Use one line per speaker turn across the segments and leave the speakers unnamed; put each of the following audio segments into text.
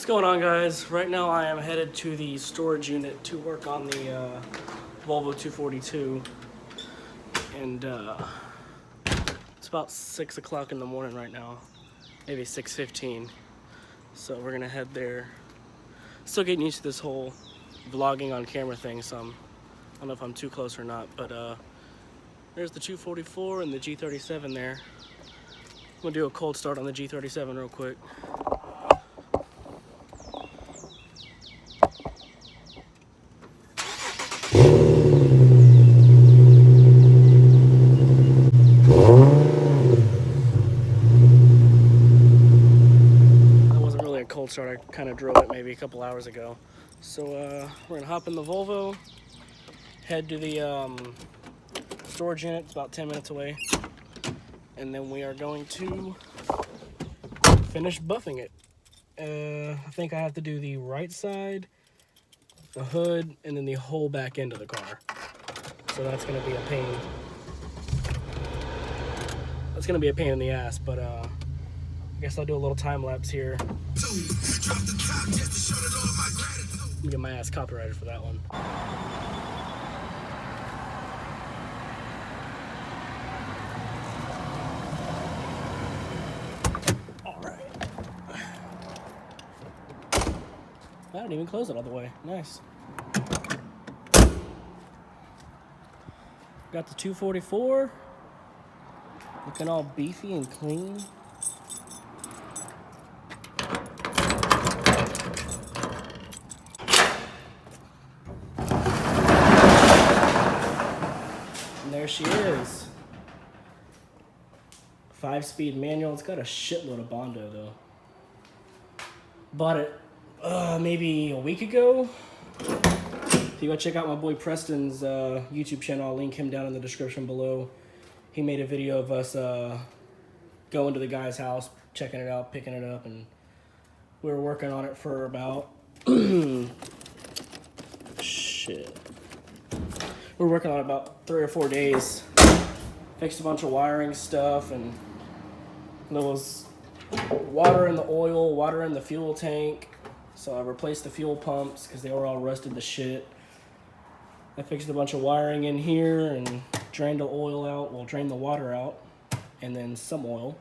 What's going on, guys? Right now I am headed to the storage unit to work on the Volvo 242, and it's about 6 o'clock in the morning right now, maybe 6:15. So we're gonna head there. Still getting used to this whole vlogging on camera thing, so I don't know if I'm too close or not, but there's the 244 and the G37 there. I'm gonna do a cold start on the G37 real quick. Cold start. I kind of drove it maybe a couple hours ago. So we're gonna hop in the Volvo, head to the storage unit. It's about 10 minutes away, and then we are going to finish buffing it. I think I have to do the right side, the hood, and then the whole back end of the car. So that's gonna be a pain. That's gonna be a pain in the ass, but I guess I'll do a little time lapse here. I'm gonna get my ass copyrighted for that one. Alright. I didn't even close it all the way. Nice. Got the 244. Looking all beefy and clean. There she is. 5-speed manual. It's got a shitload of Bondo though. Bought it maybe a week ago. If you go check out my boy Preston's YouTube channel, I'll link him down in the description below. He made a video of us going to the guy's house, checking it out, picking it up, and we were working on it for about shit. We were working on it about 3 or 4 days. Fixed a bunch of wiring stuff, and there was water in the oil, water in the fuel tank. So I replaced the fuel pumps because they were all rusted to shit. I fixed a bunch of wiring in here and drained the oil out, well, drained the water out, and then some oil.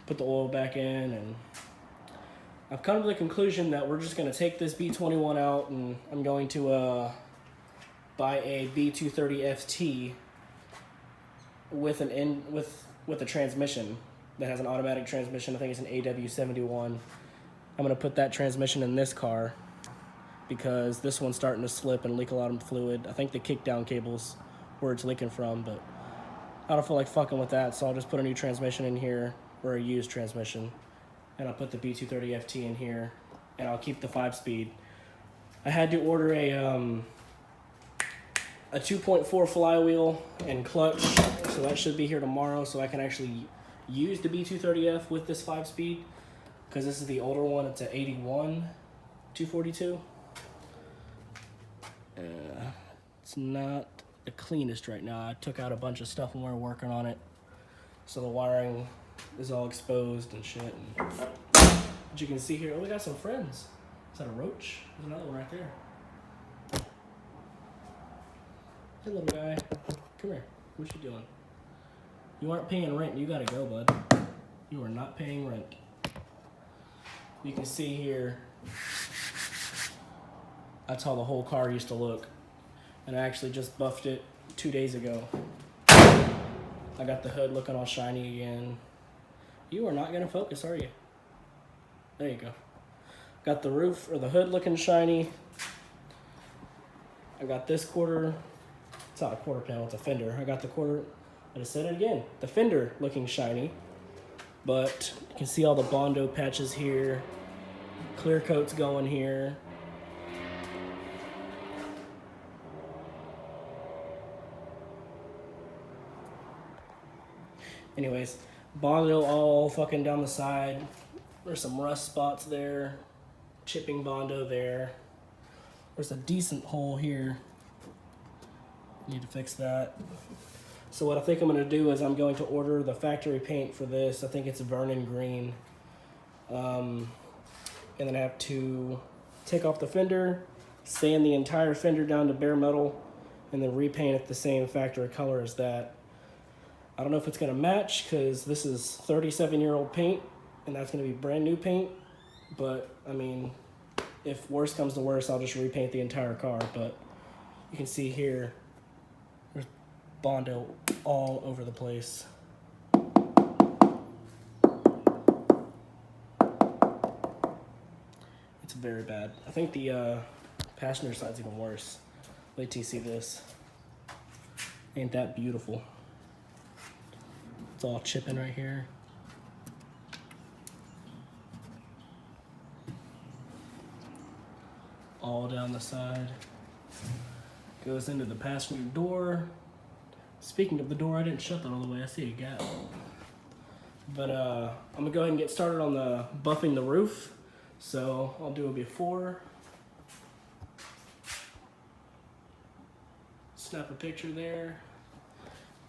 Put the oil back in, and I've come to the conclusion that we're just gonna take this B21 out, and I'm going to buy a B230 FT with a transmission that has an automatic transmission. I think it's an AW71. I'm gonna put that transmission in this car because this one's starting to slip and leak a lot of fluid. I think the kickdown cable's where it's leaking from, but I don't feel like fucking with that, so I'll just put a new transmission in here, or a used transmission, and I'll put the B230 FT in here, and I'll keep the 5-speed. I had to order a 2.4 flywheel and clutch, so that should be here tomorrow, so I can actually use the B230F with this 5-speed, because this is the older one. It's an 81 242. It's not the cleanest right now. I took out a bunch of stuff when we were working on it, so the wiring is all exposed and shit. And as you can see here, oh, we got some friends. Is that a roach? There's another one right there. Hey, little guy. Come here. What you doing? You aren't paying rent. You gotta go, bud. You are not paying rent. You can see here, that's how the whole car used to look. And I actually just buffed it 2 days ago. I got the hood looking all shiny again. You are not gonna focus, are you? There you go. Got the roof, or the hood, looking shiny. I got this quarter. It's not a quarter panel, it's a fender. I got the quarter, I just said it again. The fender looking shiny, but you can see all the Bondo patches here. Clear coat's going here. Anyways, Bondo all fucking down the side. There's some rust spots there. Chipping Bondo there. There's a decent hole here. Need to fix that. So what I think I'm going to do is I'm going to order the factory paint for this. I think it's Vernon Green. and then I have to take off the fender, sand the entire fender down to bare metal, and then repaint it the same factory color as that. I don't know if it's gonna match because this is 37-year-old paint and that's gonna be brand new paint, but I mean, if worse comes to worse, I'll just repaint the entire car. But you can see here, there's Bondo all over the place. It's very bad. I think the passenger side's even worse. Wait till you see this. Ain't that beautiful? It's all chipping right here. All down the side. Goes into the passenger door. Speaking of the door, I didn't shut that all the way. I see a gap. But I'm gonna go ahead and get started on the buffing the roof. So I'll do a before. Snap a picture there.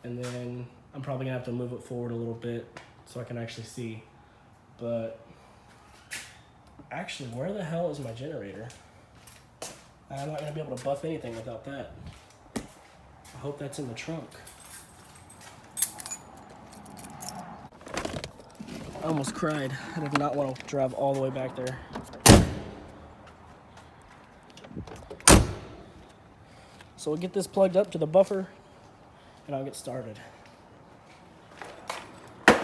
And then I'm probably gonna have to move it forward a little bit so I can actually see. But actually, where the hell is my generator? I'm not gonna be able to buff anything without that. I hope that's in the trunk. I almost cried. I did not want to drive all the way back there. So we'll get this plugged up to the buffer and I'll get started. Now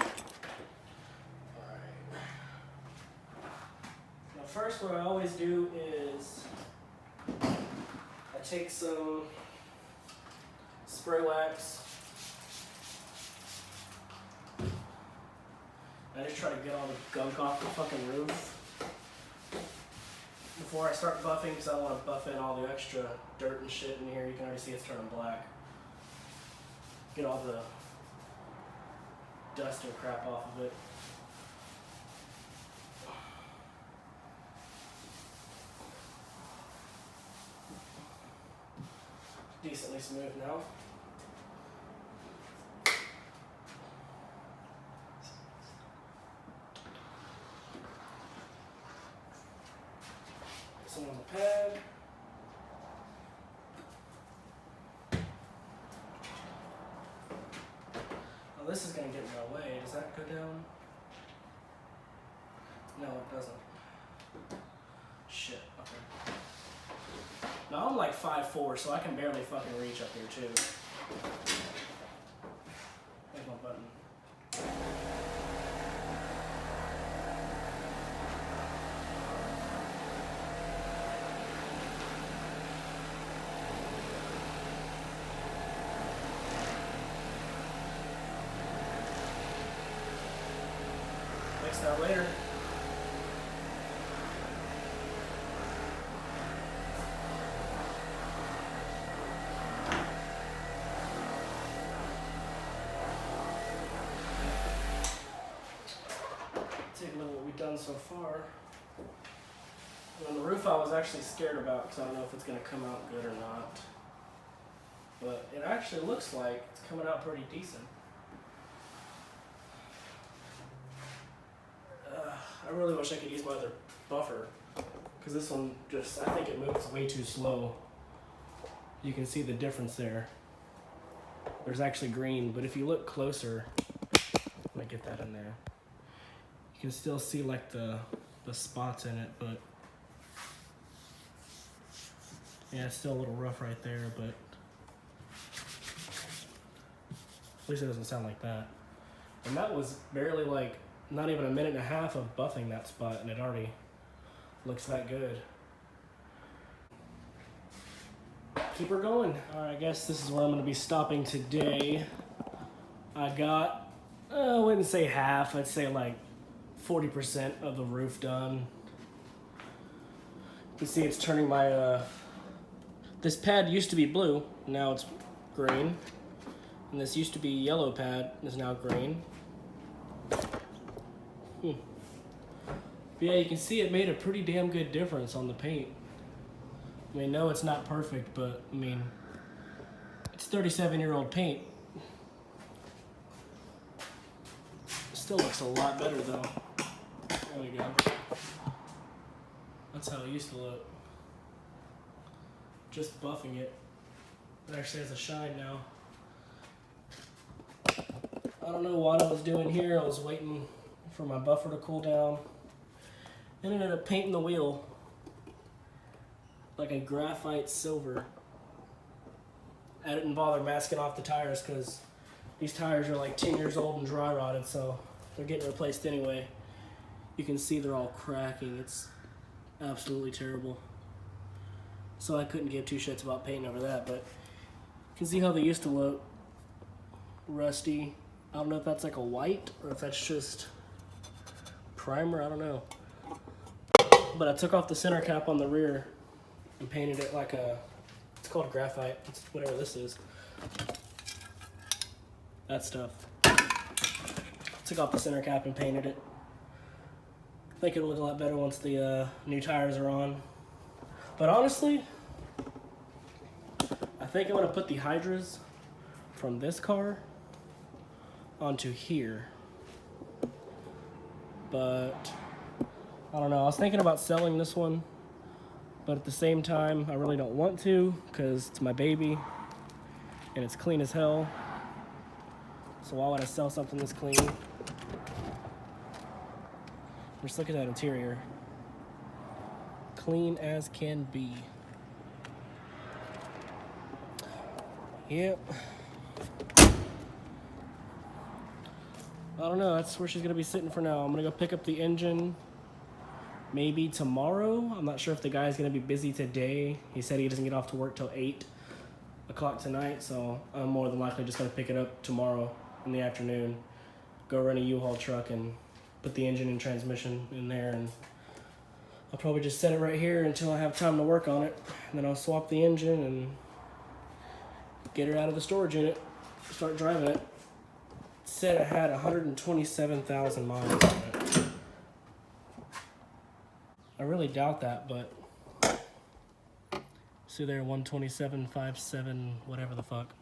first, what I always do is I take some spray wax. I just try to get all the gunk off the fucking roof before I start buffing, because I don't want to buff in all the extra dirt and shit in here. You can already see it's turning black. Get all the dust and crap off of it. Decently smooth now. Some on the pad. Oh, this is going to get in my way. Does that go down? No, it doesn't. Shit, okay. Now I'm like 5'4", so I can barely fucking reach up here too. There's my button. Fix that later. Take a look at what we've done so far. And on the roof I was actually scared about because I don't know if it's going to come out good or not. But it actually looks like it's coming out pretty decent. I really wish I could use my other buffer, because this one just, I think it moves way too slow. You can see the difference there. There's actually green, but if you look closer, let me get that in there. You can still see like the spots in it, but yeah, it's still a little rough right there, but at least it doesn't sound like that. And that was barely like not even a minute and a half of buffing that spot, and it already looks that good. Keep her going. All right, I guess this is where I'm gonna be stopping today. I got, I wouldn't say half, I'd say like 40% of the roof done. You can see it's turning my, this pad used to be blue, now it's green. And this used to be yellow pad, is now green. But yeah, you can see it made a pretty damn good difference on the paint. I mean, no, it's not perfect, but I mean, it's 37-year-old paint. Still looks a lot better though. There we go. That's how it used to look. Just buffing it. It actually has a shine now. I don't know what I was doing here. I was waiting for my buffer to cool down. And ended up painting the wheel like a graphite silver. I didn't bother masking off the tires because these tires are like 10 years old and dry rotted, so they're getting replaced anyway. You can see they're all cracking. It's absolutely terrible. So I couldn't give two shits about painting over that, but you can see how they used to look. Rusty. I don't know if that's like a white or if that's just primer, I don't know. But I took off the center cap on the rear and painted it like a, it's called graphite, it's whatever this is. That stuff. Took off the center cap and painted it. I think it'll look a lot better once the new tires are on. But honestly, I think I'm gonna put the hydras from this car onto here. But I don't know, I was thinking about selling this one, but at the same time, I really don't want to because it's my baby and it's clean as hell. So why would I sell something this clean? Just look at that interior. Clean as can be. Yep. I don't know, that's where she's gonna be sitting for now. I'm gonna go pick up the engine maybe tomorrow. I'm not sure if the guy's gonna be busy today. He said he doesn't get off to work till 8 o'clock tonight, so I'm more than likely just gonna pick it up tomorrow in the afternoon. Go run a U-Haul truck and put the engine and transmission in there, and I'll probably just set it right here until I have time to work on it. And then I'll swap the engine and get her out of the storage unit, start driving it. It said it had 127,000 miles on it. I really doubt that, but see there, 127.57, whatever the fuck.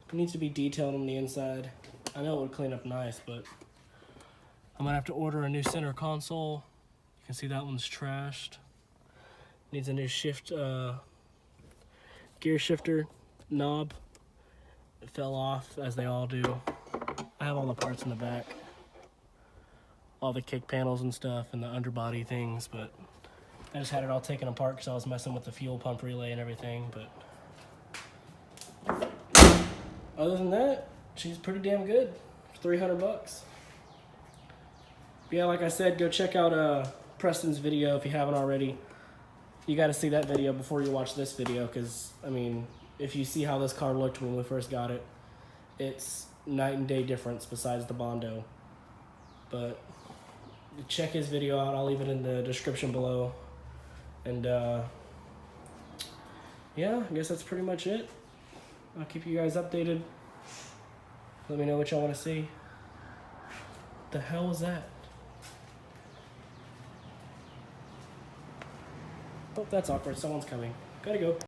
It needs to be detailed on the inside. I know it would clean up nice, but I'm gonna have to order a new center console. You can see that one's trashed. Needs a new gear shifter knob. It fell off, as they all do. I have all the parts in the back. All the kick panels and stuff and the underbody things, but I just had it all taken apart because I was messing with the fuel pump relay and everything, but other than that, she's pretty damn good for 300 bucks. Yeah, like I said, go check out Preston's video if you haven't already. You got to see that video before you watch this video because, I mean, if you see how this car looked when we first got it, it's night and day difference besides the Bondo. But check his video out. I'll leave it in the description below. And yeah, I guess that's pretty much it. I'll keep you guys updated. Let me know what y'all want to see. What the hell was that? Oh, that's awkward. Someone's coming. Gotta go.